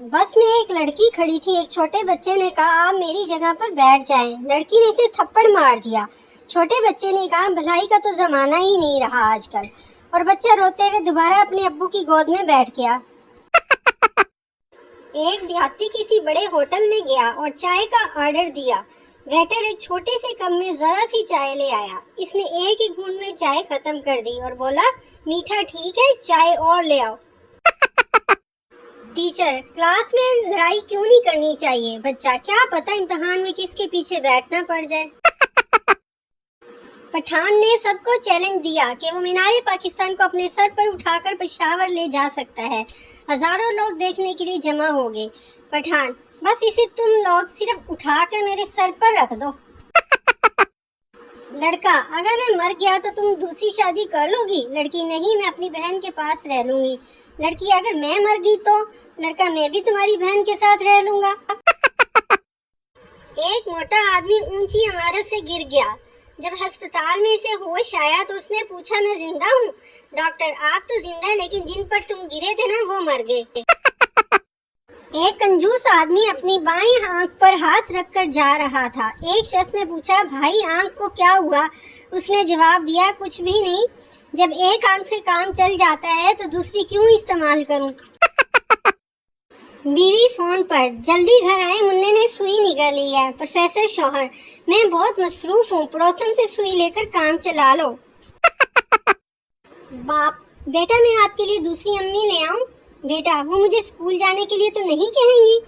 बस में एक लड़की खड़ी थी। एक छोटे बच्चे ने कहा, आप मेरी जगह पर बैठ जाएं। लड़की ने इसे थप्पड़ मार दिया। छोटे बच्चे ने कहा, भलाई का तो जमाना ही नहीं रहा आजकल। और बच्चा रोते हुए दोबारा अपने अब्बू की गोद में बैठ गया। एक देहाती किसी बड़े होटल में गया और चाय का ऑर्डर दिया। वेटर एक छोटे से कप में जरा सी चाय ले आया। इसने एक ही घूंट में चाय खत्म कर दी और बोला, मीठा ठीक है, चाय और ले आओ। टीचर, क्लास में लड़ाई क्यों नहीं करनी चाहिए? बच्चा, क्या पता इम्तिहान में किसके पीछे बैठना पड़ जाए। पठान ने सबको चैलेंज दिया कि वो मीनारे पाकिस्तान को अपने सर पर उठाकर पेशावर ले जा सकता है। हजारों लोग देखने के लिए जमा हो गए। पठान, बस इसे तुम लोग सिर्फ उठाकर मेरे सर पर रख दो। लड़का, अगर मैं मर गया तो तुम दूसरी शादी कर लोगी? लड़की, नहीं, मैं अपनी बहन के पास रह लूंगी। लड़की, अगर मैं मर गई तो? लड़का, मैं भी तुम्हारी बहन के साथ रह लूंगा। एक मोटा आदमी ऊंची इमारत से गिर गया। जब अस्पताल में इसे होश आया तो उसने पूछा, मैं जिंदा हूँ? डॉक्टर, आप तो जिंदा हैं, लेकिन जिन पर तुम गिरे थे ना, वो मर गए। एक कंजूस आदमी अपनी बाईं आंख पर हाथ रखकर जा रहा था। एक शख्स ने पूछा, भाई आंख को क्या हुआ? उसने जवाब दिया, कुछ भी नहीं। जब एक आंख से काम चल जाता है तो दूसरी क्यों इस्तेमाल करूं? बीवी फोन पर, जल्दी घर आए, मुन्ने ने सुई निकाल ली है। प्रोफेसर शौहर, मैं बहुत मसरूफ हूँ, पड़ोसन से सुई लेकर काम चला लो। बाप, बेटा मैं आपके लिए दूसरी अम्मी ले आऊं? बेटा, वो मुझे स्कूल जाने के लिए तो नहीं कहेंगी?